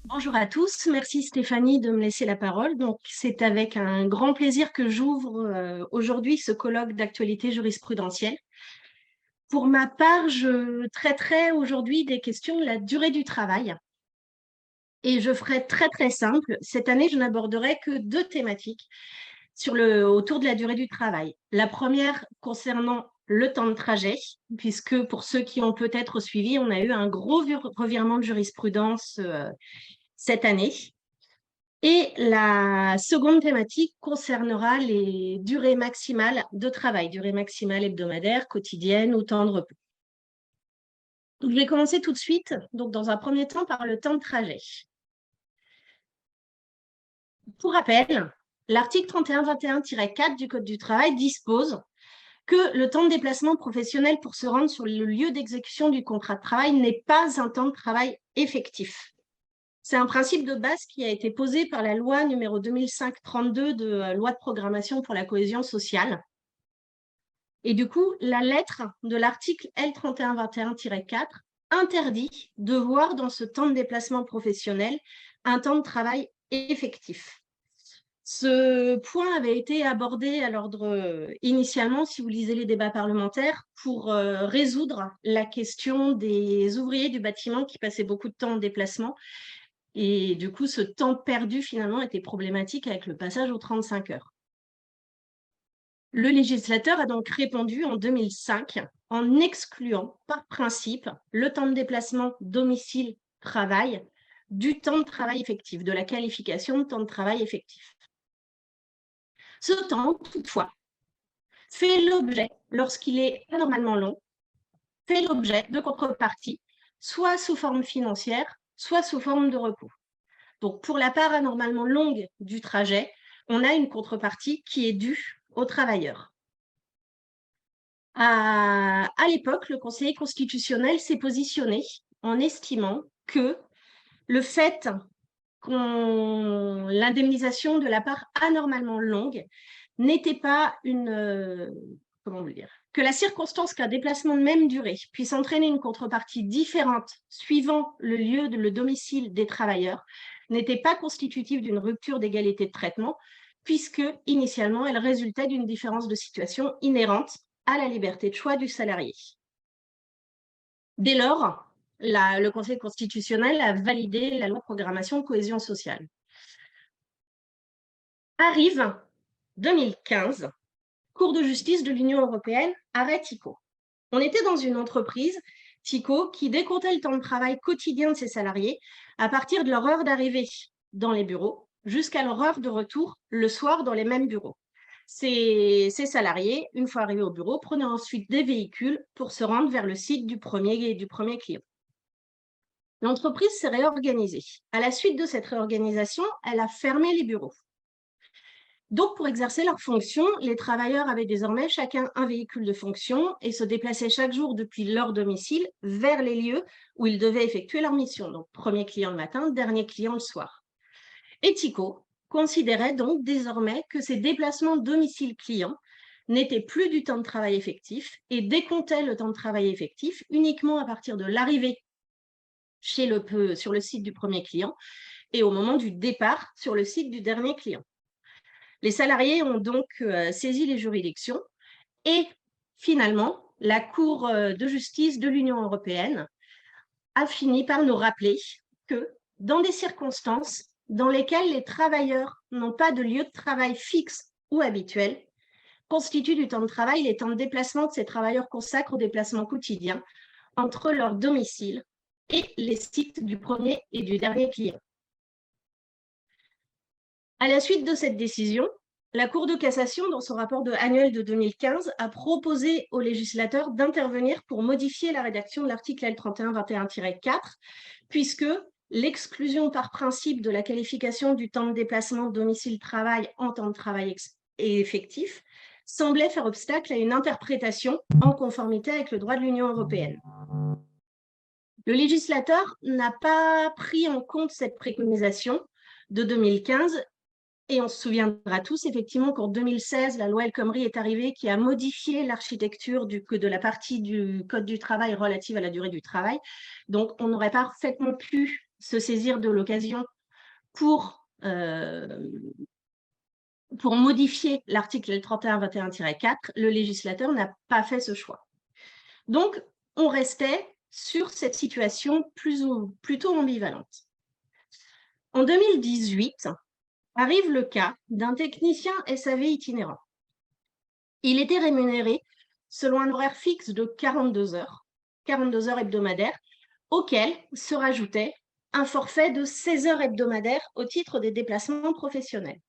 Bonjour à tous, merci Stéphanie de me laisser la parole. Donc, c'est avec un grand plaisir que j'ouvre aujourd'hui ce colloque d'actualité jurisprudentielle. Pour ma part, je traiterai aujourd'hui des questions de la durée du travail. Et je ferai très simple. Cette année, je n'aborderai que deux thématiques autour de la durée du travail. La première concernant le temps de trajet, puisque pour ceux qui ont peut-être suivi, on a eu un gros revirement de jurisprudence cette année. Et la seconde thématique concernera les durées maximales de travail, durée maximale hebdomadaire, quotidienne ou temps de repos. Donc, je vais commencer tout de suite, donc dans un premier temps, par le temps de trajet. Pour rappel, l'article 3121-4 du Code du travail dispose que le temps de déplacement professionnel pour se rendre sur le lieu d'exécution du contrat de travail n'est pas un temps de travail effectif. C'est un principe de base qui a été posé par la loi numéro 2005-32 de loi de programmation pour la cohésion sociale. Et du coup, la lettre de l'article L3121-4 interdit de voir dans ce temps de déplacement professionnel un temps de travail effectif. Ce point avait été abordé à l'ordre initialement, si vous lisez les débats parlementaires, pour résoudre la question des ouvriers du bâtiment qui passaient beaucoup de temps en déplacement. Et du coup, ce temps perdu, finalement, était problématique avec le passage aux 35 heures. Le législateur a donc répondu en 2005 en excluant par principe le temps de déplacement domicile-travail du temps de travail effectif, de la qualification de temps de travail effectif. Ce temps, toutefois, fait l'objet, lorsqu'il est anormalement long, fait l'objet de contreparties, soit sous forme financière, soit sous forme de repos. Donc, pour la part anormalement longue du trajet, on a une contrepartie qui est due aux travailleurs. À l'époque, le Conseil constitutionnel s'est positionné en estimant que le fait l'indemnisation de la part anormalement longue n'était pas que la circonstance qu'un déplacement de même durée puisse entraîner une contrepartie différente suivant le domicile des travailleurs n'était pas constitutive d'une rupture d'égalité de traitement, puisque initialement elle résultait d'une différence de situation inhérente à la liberté de choix du salarié. Dès lors, le Conseil constitutionnel a validé la loi de programmation de cohésion sociale. Arrive 2015, Cour de justice de l'Union européenne, arrêt TICO. On était dans une entreprise, TICO, qui décomptait le temps de travail quotidien de ses salariés à partir de leur heure d'arrivée dans les bureaux jusqu'à leur heure de retour le soir dans les mêmes bureaux. Ces salariés, une fois arrivés au bureau, prenaient ensuite des véhicules pour se rendre vers le site du premier client. L'entreprise s'est réorganisée. À la suite de cette réorganisation, elle a fermé les bureaux. Donc, pour exercer leurs fonctions, les travailleurs avaient désormais chacun un véhicule de fonction et se déplaçaient chaque jour depuis leur domicile vers les lieux où ils devaient effectuer leur mission. Donc, premier client le matin, dernier client le soir. Et TICO considérait donc désormais que ces déplacements domicile-client n'étaient plus du temps de travail effectif et décomptait le temps de travail effectif uniquement à partir de l'arrivée sur le site du premier client et au moment du départ sur le site du dernier client. Les salariés ont donc saisi les juridictions et finalement, la Cour de justice de l'Union européenne a fini par nous rappeler que dans des circonstances dans lesquelles les travailleurs n'ont pas de lieu de travail fixe ou habituel, constituent du temps de travail les temps de déplacement que ces travailleurs consacrent au déplacement quotidien entre leur domicile et les sites du premier et du dernier client. À la suite de cette décision, la Cour de cassation, dans son rapport annuel de 2015, a proposé au législateur d'intervenir pour modifier la rédaction de l'article L3121-4, puisque l'exclusion par principe de la qualification du temps de déplacement domicile-travail en temps de travail effectif semblait faire obstacle à une interprétation en conformité avec le droit de l'Union européenne. Le législateur n'a pas pris en compte cette préconisation de 2015. Et on se souviendra tous, effectivement, qu'en 2016, la loi El Khomri est arrivée qui a modifié l'architecture de la partie du Code du travail relative à la durée du travail. Donc, on n'aurait pas parfaitement pu se saisir de l'occasion pour modifier l'article L3121-4. Le législateur n'a pas fait ce choix. Donc, on restait sur cette situation plutôt ambivalente. En 2018, arrive le cas d'un technicien SAV itinérant. Il était rémunéré selon un horaire fixe de 42 heures hebdomadaires, auquel se rajoutait un forfait de 16 heures hebdomadaires au titre des déplacements professionnels.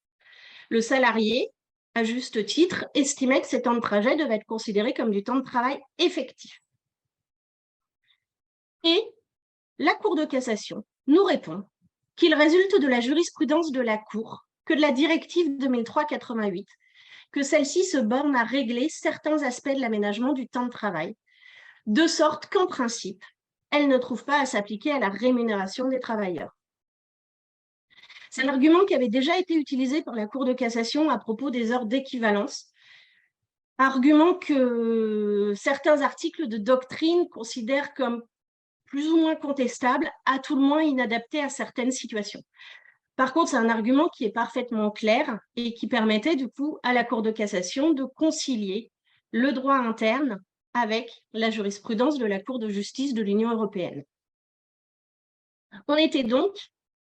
Le salarié, à juste titre, estimait que ces temps de trajet devaient être considérés comme du temps de travail effectif. Et la Cour de cassation nous répond qu'il résulte de la jurisprudence de la Cour que de la directive 2003/88, que celle-ci se borne à régler certains aspects de l'aménagement du temps de travail, de sorte qu'en principe, elle ne trouve pas à s'appliquer à la rémunération des travailleurs. C'est un argument qui avait déjà été utilisé par la Cour de cassation à propos des heures d'équivalence, argument que certains articles de doctrine considèrent comme plus ou moins contestable, à tout le moins inadapté à certaines situations. Par contre, c'est un argument qui est parfaitement clair et qui permettait du coup à la Cour de cassation de concilier le droit interne avec la jurisprudence de la Cour de justice de l'Union européenne. On était donc,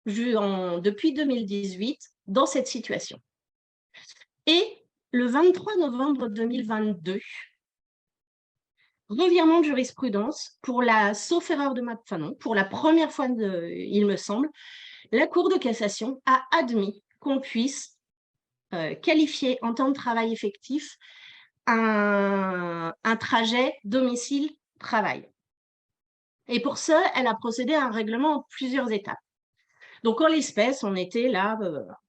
depuis 2018, dans cette situation. Et le 23 novembre 2022, revirement de jurisprudence pour sauf erreur de ma pour la première fois, il me semble, la Cour de cassation a admis qu'on puisse qualifier en temps de travail effectif un trajet domicile-travail. Et pour ça, elle a procédé à un règlement en plusieurs étapes. Donc, en l'espèce, on était là,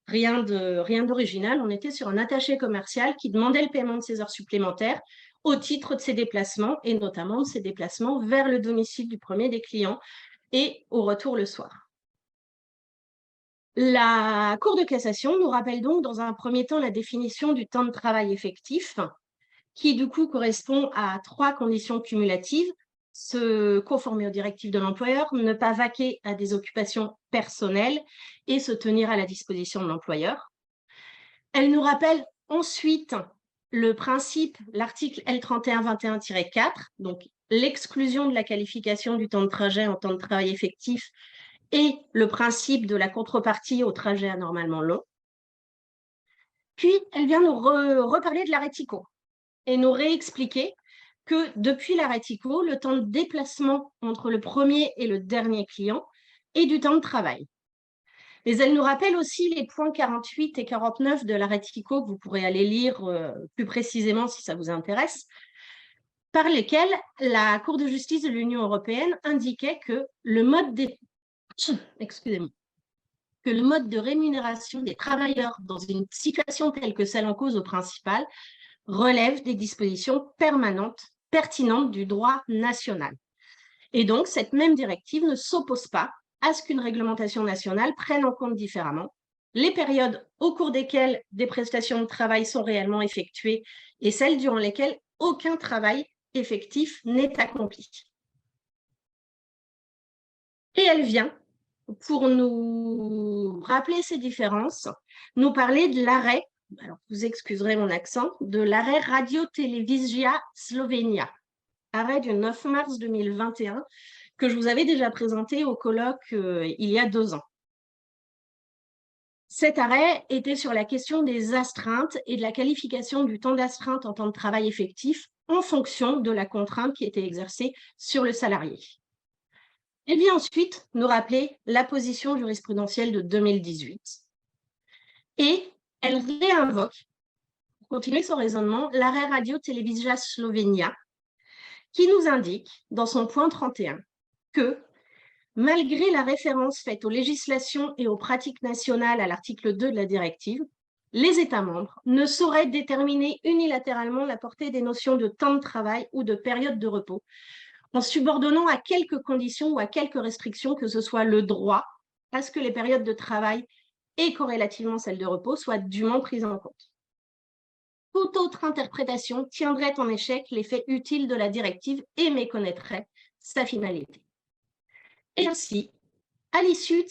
rien d'original, on était sur un attaché commercial qui demandait le paiement de ses heures supplémentaires au titre de ses déplacements, et notamment de ses déplacements vers le domicile du premier des clients et au retour le soir. La Cour de cassation nous rappelle donc dans un premier temps la définition du temps de travail effectif, qui du coup correspond à 3 conditions cumulatives: se conformer aux directives de l'employeur, ne pas vaquer à des occupations personnelles et se tenir à la disposition de l'employeur. Elle nous rappelle ensuite le principe, l'article L3121-4, donc l'exclusion de la qualification du temps de trajet en temps de travail effectif et le principe de la contrepartie au trajet anormalement long. Puis, elle vient nous reparler de l'arrêt TICO et nous réexpliquer que depuis l'arrêt TICO, le temps de déplacement entre le premier et le dernier client est du temps de travail. Mais elle nous rappelle aussi les points 48 et 49 de l'arrêt TICO, que vous pourrez aller lire plus précisément si ça vous intéresse, par lesquels la Cour de justice de l'Union européenne indiquait que le mode de rémunération des travailleurs dans une situation telle que celle en cause au principal relève des dispositions pertinentes du droit national. Et donc, cette même directive ne s'oppose pas à ce qu'une réglementation nationale prenne en compte différemment les périodes au cours desquelles des prestations de travail sont réellement effectuées et celles durant lesquelles aucun travail effectif n'est accompli. Et elle vient, pour nous rappeler ces différences, nous parler de l'arrêt, alors vous excuserez mon accent, de l'arrêt Radio Televizija Slovenia, arrêt du 9 mars 2021, que je vous avais déjà présenté au colloque il y a 2 ans. Cet arrêt était sur la question des astreintes et de la qualification du temps d'astreinte en temps de travail effectif en fonction de la contrainte qui était exercée sur le salarié. Elle vient ensuite nous rappeler la position jurisprudentielle de 2018 et elle réinvoque, pour continuer son raisonnement, l'arrêt Radio Televizija Slovenia qui nous indique dans son point 31 que malgré la référence faite aux législations et aux pratiques nationales à l'article 2 de la directive, les États membres ne sauraient déterminer unilatéralement la portée des notions de temps de travail ou de période de repos, en subordonnant à quelques conditions ou à quelques restrictions, que ce soit le droit à ce que les périodes de travail et corrélativement celle de repos soient dûment prises en compte. Toute autre interprétation tiendrait en échec l'effet utile de la directive et méconnaîtrait sa finalité. Et ainsi, à l'issue de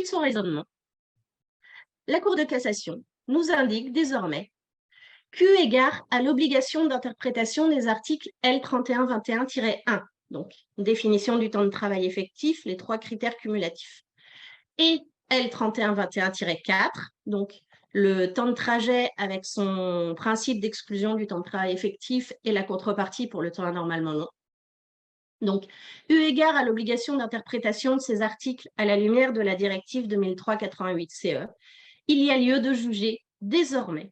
son raisonnement, la Cour de cassation nous indique désormais qu'eu égard à l'obligation d'interprétation des articles L3121-1, donc définition du temps de travail effectif, les 3 critères cumulatifs, et L3121-4, donc le temps de trajet avec son principe d'exclusion du temps de travail effectif et la contrepartie pour le temps anormalement long. Donc, eu égard à l'obligation d'interprétation de ces articles à la lumière de la directive 2003/88/CE, il y a lieu de juger désormais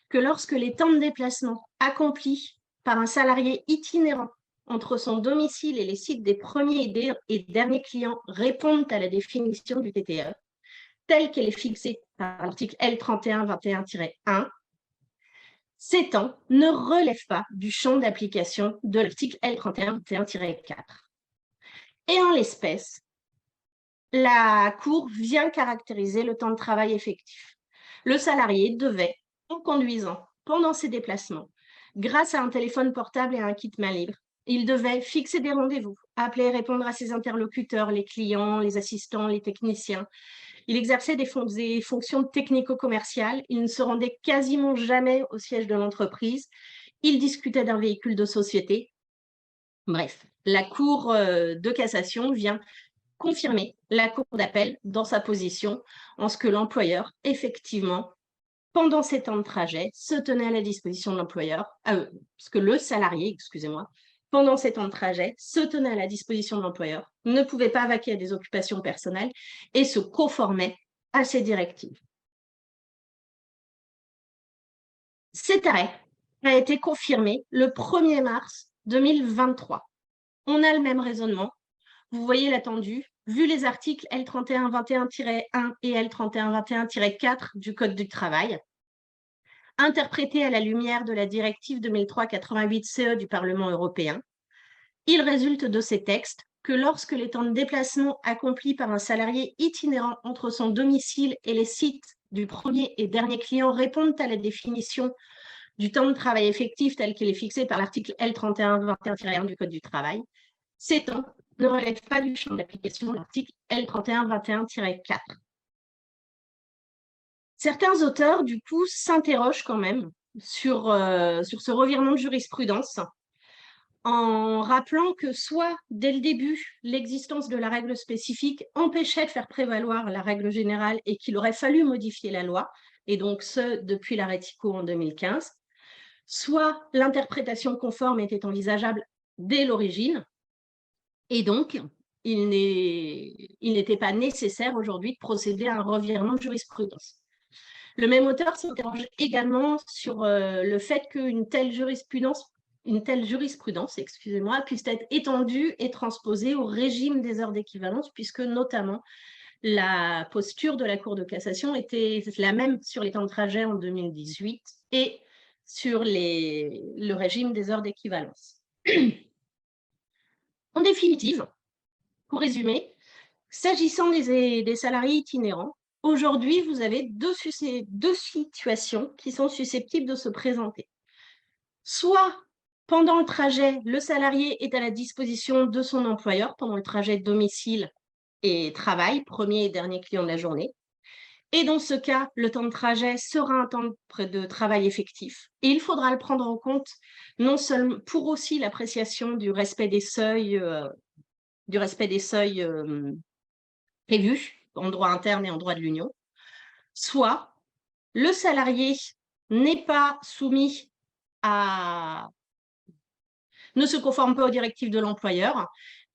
que lorsque les temps de déplacement accomplis par un salarié itinérant entre son domicile et les sites des premiers et derniers clients répondent à la définition du TTE, telle qu'elle est fixée par l'article L3121-1, ces temps ne relèvent pas du champ d'application de l'article L3121-4. Et en l'espèce, la Cour vient caractériser le temps de travail effectif. Le salarié devait, en conduisant pendant ses déplacements, grâce à un téléphone portable et à un kit main libre, il devait fixer des rendez-vous, appeler et répondre à ses interlocuteurs, les clients, les assistants, les techniciens. Il exerçait des fonctions technico-commerciales. Il ne se rendait quasiment jamais au siège de l'entreprise. Il discutait d'un véhicule de société. Bref, la Cour de cassation vient confirmer la Cour d'appel dans sa position en ce que l'employeur, effectivement, pendant ces temps de trajet, se tenait à la disposition de l'employeur, parce que le salarié, excusez-moi, pendant ces temps de trajet, se tenait à la disposition de l'employeur, ne pouvait pas vaquer à des occupations personnelles et se conformait à ces directives. Cet arrêt a été confirmé le 1er mars 2023. On a le même raisonnement. Vous voyez l'attendu. Vu les articles L3121-1 et L3121-4 du Code du travail, interprétés à la lumière de la directive 2003/88/CE du Parlement européen, il résulte de ces textes que lorsque les temps de déplacement accomplis par un salarié itinérant entre son domicile et les sites du premier et dernier client répondent à la définition du temps de travail effectif tel qu'il est fixé par l'article L3121-1 du Code du travail, ces temps ne relèvent pas du champ d'application de l'article L3121-4. Certains auteurs, du coup, s'interrogent quand même sur ce revirement de jurisprudence en rappelant que soit, dès le début, l'existence de la règle spécifique empêchait de faire prévaloir la règle générale et qu'il aurait fallu modifier la loi, et donc ce, depuis l'arrêt TICO en 2015, soit l'interprétation conforme était envisageable dès l'origine, et donc il n'était pas nécessaire aujourd'hui de procéder à un revirement de jurisprudence. Le même auteur s'interroge également sur le fait qu'une telle jurisprudence, puisse être étendue et transposée au régime des heures d'équivalence, puisque notamment la posture de la Cour de cassation était la même sur les temps de trajet en 2018 et sur le régime des heures d'équivalence. En définitive, pour résumer, s'agissant des salariés itinérants, aujourd'hui, vous avez deux situations qui sont susceptibles de se présenter. Soit, pendant le trajet, le salarié est à la disposition de son employeur pendant le trajet domicile et travail, premier et dernier client de la journée. Et dans ce cas, le temps de trajet sera un temps de travail effectif. Et il faudra le prendre en compte, non seulement pour aussi l'appréciation du respect des seuils, prévus en droit interne et en droit de l'Union, soit le salarié n'est pas soumis ne se conforme pas aux directives de l'employeur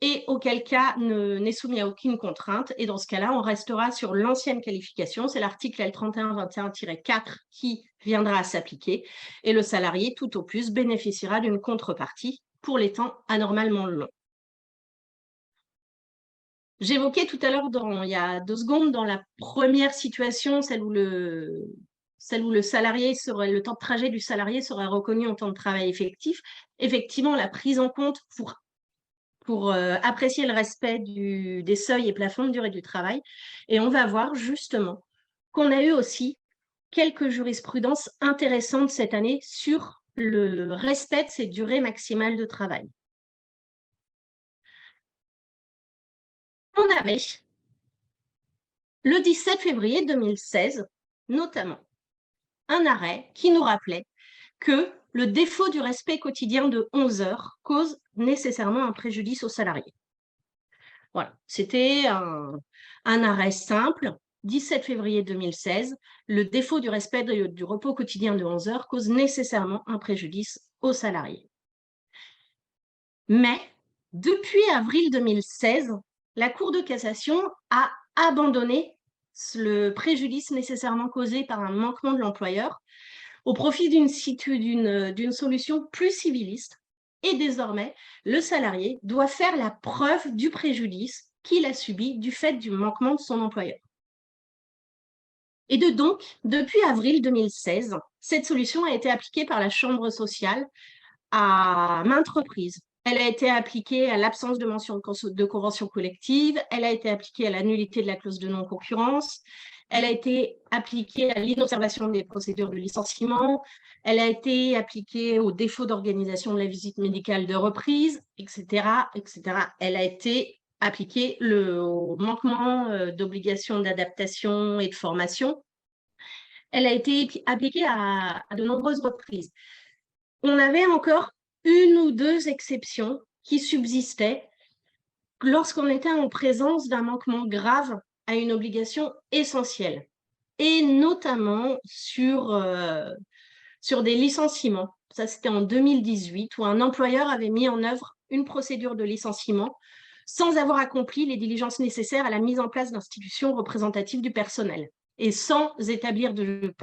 et auquel cas n'est soumis à aucune contrainte. Et dans ce cas-là, on restera sur l'ancienne qualification, c'est l'article L3121-4 qui viendra à s'appliquer et le salarié, tout au plus, bénéficiera d'une contrepartie pour les temps anormalement longs. J'évoquais tout à l'heure, il y a 2 secondes, dans la première situation, celle où le temps de trajet du salarié serait reconnu en temps de travail effectif. Effectivement, la prise en compte pour pour apprécier le respect des seuils et plafonds de durée du travail. Et on va voir justement qu'on a eu aussi quelques jurisprudences intéressantes cette année sur le respect de ces durées maximales de travail. On avait le 17 février 2016, notamment, un arrêt qui nous rappelait que le défaut du respect quotidien de 11 heures cause nécessairement un préjudice aux salariés. Voilà, c'était un arrêt simple, 17 février 2016, le défaut du respect du repos quotidien de 11 heures cause nécessairement un préjudice aux salariés. Mais depuis avril 2016, la Cour de cassation a abandonné le préjudice nécessairement causé par un manquement de l'employeur au profit d'une solution plus civiliste. Et désormais, le salarié doit faire la preuve du préjudice qu'il a subi du fait du manquement de son employeur. Et donc, depuis avril 2016, cette solution a été appliquée par la Chambre sociale à maintes reprises. Elle a été appliquée à l'absence de mention de convention collective, elle a été appliquée à la nullité de la clause de non-concurrence, elle a été appliquée à l'inobservation des procédures de licenciement, elle a été appliquée au défaut d'organisation de la visite médicale de reprise, etc., etc. Elle a été appliquée au manquement d'obligation d'adaptation et de formation. Elle a été appliquée à de nombreuses reprises. On avait encore une ou deux exceptions qui subsistaient lorsqu'on était en présence d'un manquement grave à une obligation essentielle, et notamment sur des licenciements. Ça, c'était en 2018, où un employeur avait mis en œuvre une procédure de licenciement sans avoir accompli les diligences nécessaires à la mise en place d'institutions représentatives du personnel et sans établir de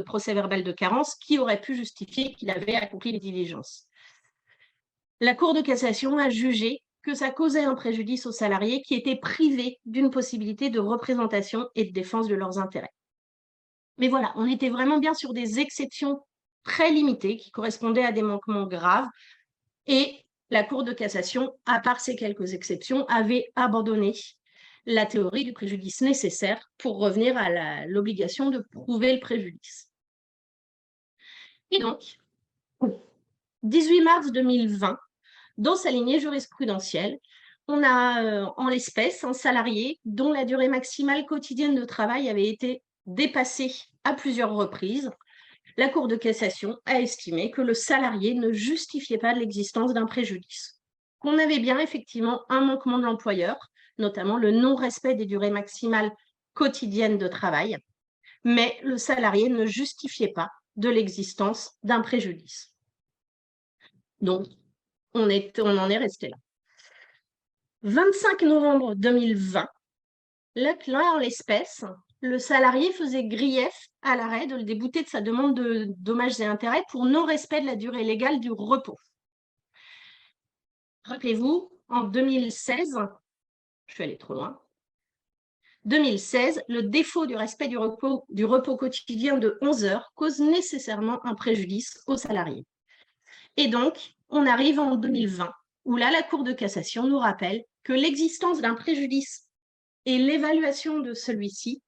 procès-verbal de carence qui aurait pu justifier qu'il avait accompli les diligences. La Cour de cassation a jugé que ça causait un préjudice aux salariés qui étaient privés d'une possibilité de représentation et de défense de leurs intérêts. Mais voilà, on était vraiment bien sur des exceptions très limitées qui correspondaient à des manquements graves, et la Cour de cassation, à part ces quelques exceptions, avait abandonné la théorie du préjudice nécessaire pour revenir à l'obligation de prouver le préjudice. Et donc, 18 mars 2020, dans sa lignée jurisprudentielle, on a en l'espèce un salarié dont la durée maximale quotidienne de travail avait été dépassée à plusieurs reprises. La Cour de cassation a estimé que le salarié ne justifiait pas de l'existence d'un préjudice, qu'on avait bien effectivement un manquement de l'employeur, notamment le non-respect des durées maximales quotidiennes de travail, mais le salarié ne justifiait pas de l'existence d'un préjudice. Donc, on en est resté là. 25 novembre 2020, là, en l'espèce, le salarié faisait grief à l'arrêt de le débouter de sa demande de dommages et intérêts pour non-respect de la durée légale du repos. Rappelez-vous, en 2016, je suis allée trop loin, 2016, le défaut du respect du repos quotidien de 11 heures cause nécessairement un préjudice aux salariés. Et donc, on arrive en 2020, où là, la Cour de cassation nous rappelle que l'existence d'un préjudice et l'évaluation de celui-ci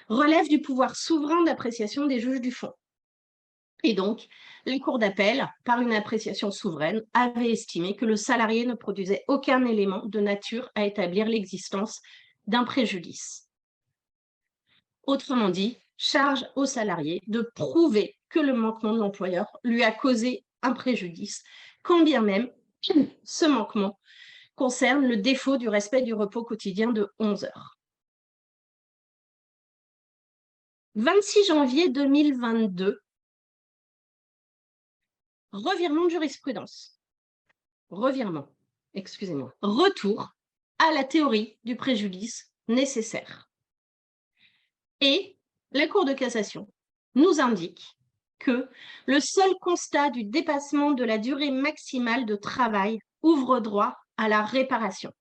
relève du pouvoir souverain d'appréciation des juges du fond. Et donc, la Cour d'appel, par une appréciation souveraine, avait estimé que le salarié ne produisait aucun élément de nature à établir l'existence d'un préjudice. Autrement dit, charge au salarié de prouver que le manquement de l'employeur lui a causé un préjudice, quand bien même ce manquement concerne le défaut du respect du repos quotidien de 11 heures. 26 janvier 2022, revirement de jurisprudence. Retour à la théorie du préjudice nécessaire. Et la Cour de cassation nous indique que le seul constat du dépassement de la durée maximale de travail ouvre droit à la réparation.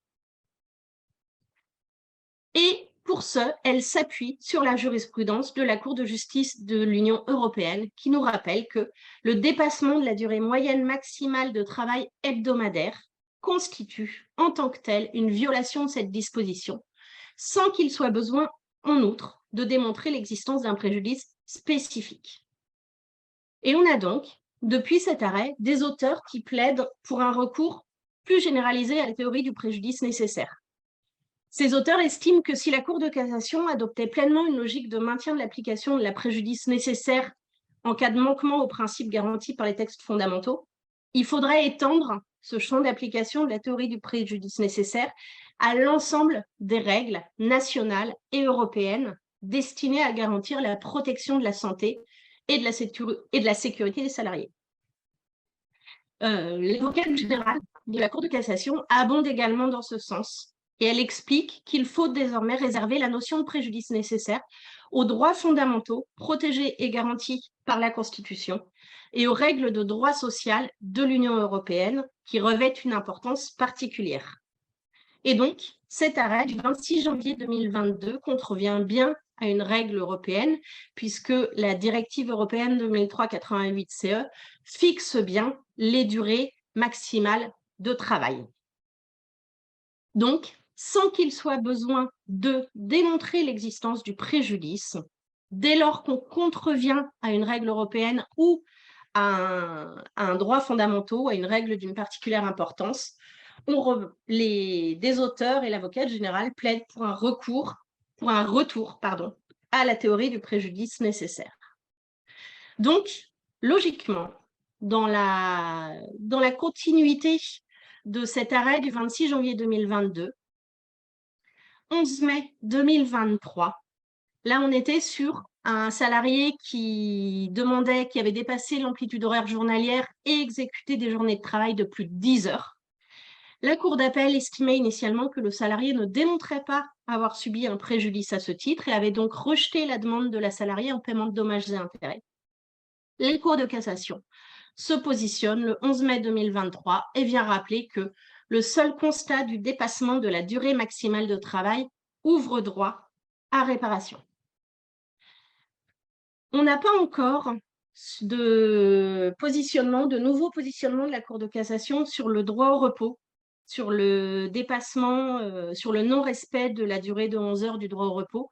Et pour ce, elle s'appuie sur la jurisprudence de la Cour de justice de l'Union européenne qui nous rappelle que le dépassement de la durée moyenne maximale de travail hebdomadaire constitue en tant que tel une violation de cette disposition, sans qu'il soit besoin, en outre, de démontrer l'existence d'un préjudice spécifique. Et on a donc, depuis cet arrêt, des auteurs qui plaident pour un recours plus généralisé à la théorie du préjudice nécessaire. Ces auteurs estiment que si la Cour de cassation adoptait pleinement une logique de maintien de l'application de la préjudice nécessaire en cas de manquement aux principes garantis par les textes fondamentaux, il faudrait étendre ce champ d'application de la théorie du préjudice nécessaire à l'ensemble des règles nationales et européennes destinées à garantir la protection de la santé et de la sécurité des salariés. L'avocate générale de la Cour de cassation abonde également dans ce sens et elle explique qu'il faut désormais réserver la notion de préjudice nécessaire aux droits fondamentaux protégés et garantis par la Constitution et aux règles de droit social de l'Union européenne qui revêtent une importance particulière. Et donc, cet arrêt du 26 janvier 2022 contrevient bien à une règle européenne, puisque la directive européenne 2003/88/CE fixe bien les durées maximales de travail. Donc, sans qu'il soit besoin de démontrer l'existence du préjudice, dès lors qu'on contrevient à une règle européenne ou à un droit fondamental, à une règle d'une particulière importance, des auteurs et l'avocate générale plaident pour un retour à la théorie du préjudice nécessaire. Donc, logiquement, dans la continuité de cet arrêt du 26 janvier 2022, 11 mai 2023, là on était sur un salarié qui avait dépassé l'amplitude horaire journalière et exécuté des journées de travail de plus de 10 heures. La Cour d'appel estimait initialement que le salarié ne démontrait pas avoir subi un préjudice à ce titre et avait donc rejeté la demande de la salariée en paiement de dommages et intérêts. La Cour de cassation se positionne le 11 mai 2023 et vient rappeler que le seul constat du dépassement de la durée maximale de travail ouvre droit à réparation. On n'a pas encore de nouveau positionnement de la Cour de cassation sur le droit au repos, sur le dépassement, sur le non-respect de la durée de 11 heures du droit au repos.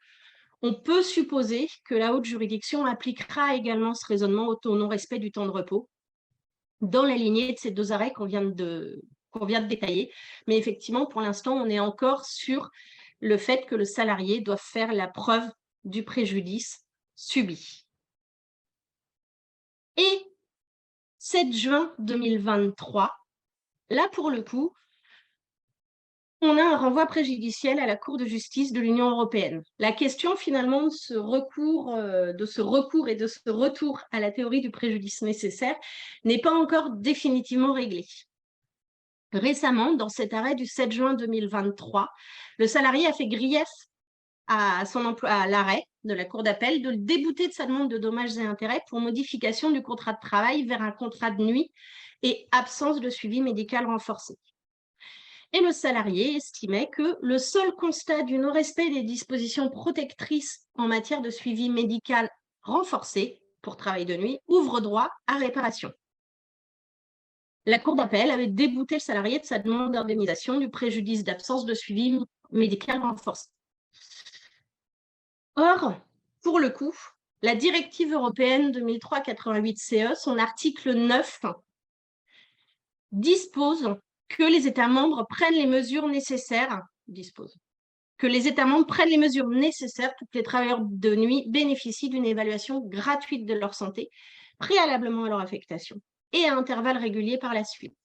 On peut supposer que la haute juridiction appliquera également ce raisonnement au non-respect du temps de repos, dans la lignée de ces deux arrêts qu'on vient de détailler. Mais effectivement, pour l'instant, on est encore sur le fait que le salarié doit faire la preuve du préjudice subi. Et 7 juin 2023, là pour le coup, on a un renvoi préjudiciel à la Cour de justice de l'Union européenne. La question finalement de ce recours et de ce retour à la théorie du préjudice nécessaire n'est pas encore définitivement réglée. Récemment, dans cet arrêt du 7 juin 2023, le salarié a fait grief à l'arrêt de la Cour d'appel de le débouter de sa demande de dommages et intérêts pour modification du contrat de travail vers un contrat de nuit et absence de suivi médical renforcé. Et le salarié estimait que le seul constat du non-respect des dispositions protectrices en matière de suivi médical renforcé pour travail de nuit ouvre droit à réparation. La Cour d'appel avait débouté le salarié de sa demande d'indemnisation du préjudice d'absence de suivi médical renforcé. Or, pour le coup, la directive européenne 2003/88/CE, son article 9, dispose que les États membres prennent les mesures nécessaires, pour que les travailleurs de nuit bénéficient d'une évaluation gratuite de leur santé, préalablement à leur affectation, et à intervalles réguliers par la suite.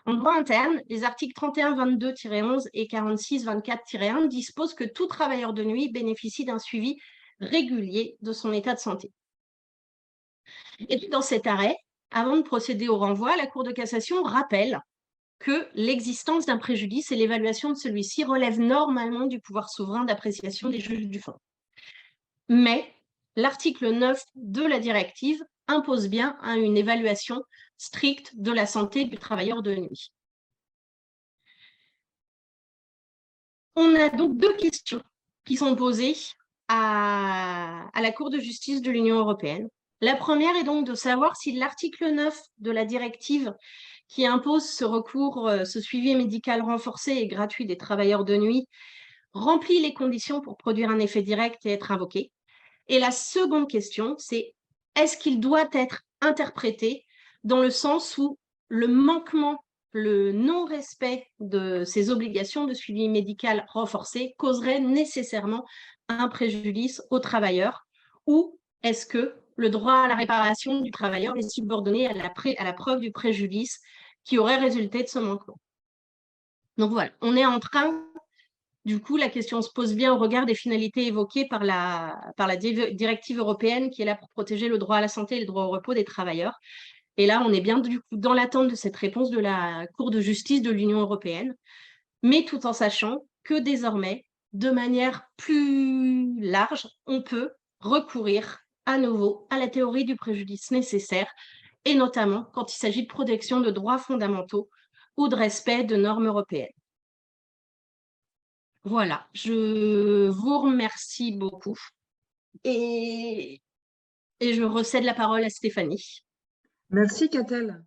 En droit interne, les articles 31-22-11 et 46-24-1 disposent que tout travailleur de nuit bénéficie d'un suivi régulier de son état de santé. Et dans cet arrêt, avant de procéder au renvoi, la Cour de cassation rappelle que l'existence d'un préjudice et l'évaluation de celui-ci relèvent normalement du pouvoir souverain d'appréciation des juges du fond. Mais l'article 9 de la directive impose bien une évaluation stricte de la santé du travailleur de nuit. On a donc deux questions qui sont posées à la Cour de justice de l'Union européenne. La première est donc de savoir si l'article 9 de la directive qui impose ce recours, ce suivi médical renforcé et gratuit des travailleurs de nuit, remplit les conditions pour produire un effet direct et être invoqué? Et la seconde question, c'est est-ce qu'il doit être interprété dans le sens où le manquement, le non-respect de ces obligations de suivi médical renforcé causerait nécessairement un préjudice aux travailleurs? Ou est-ce que le droit à la réparation du travailleur est subordonné à la preuve du préjudice qui aurait résulté de ce manquement? Donc voilà, on est en train du coup, la question se pose bien au regard des finalités évoquées par la directive européenne qui est là pour protéger le droit à la santé et le droit au repos des travailleurs. Et là, on est bien du coup dans l'attente de cette réponse de la Cour de justice de l'Union européenne, mais tout en sachant que désormais, de manière plus large, on peut recourir à nouveau à la théorie du préjudice nécessaire, et notamment quand il s'agit de protection de droits fondamentaux ou de respect de normes européennes. Voilà, je vous remercie beaucoup et je recède la parole à Stéphanie. Merci, Catel.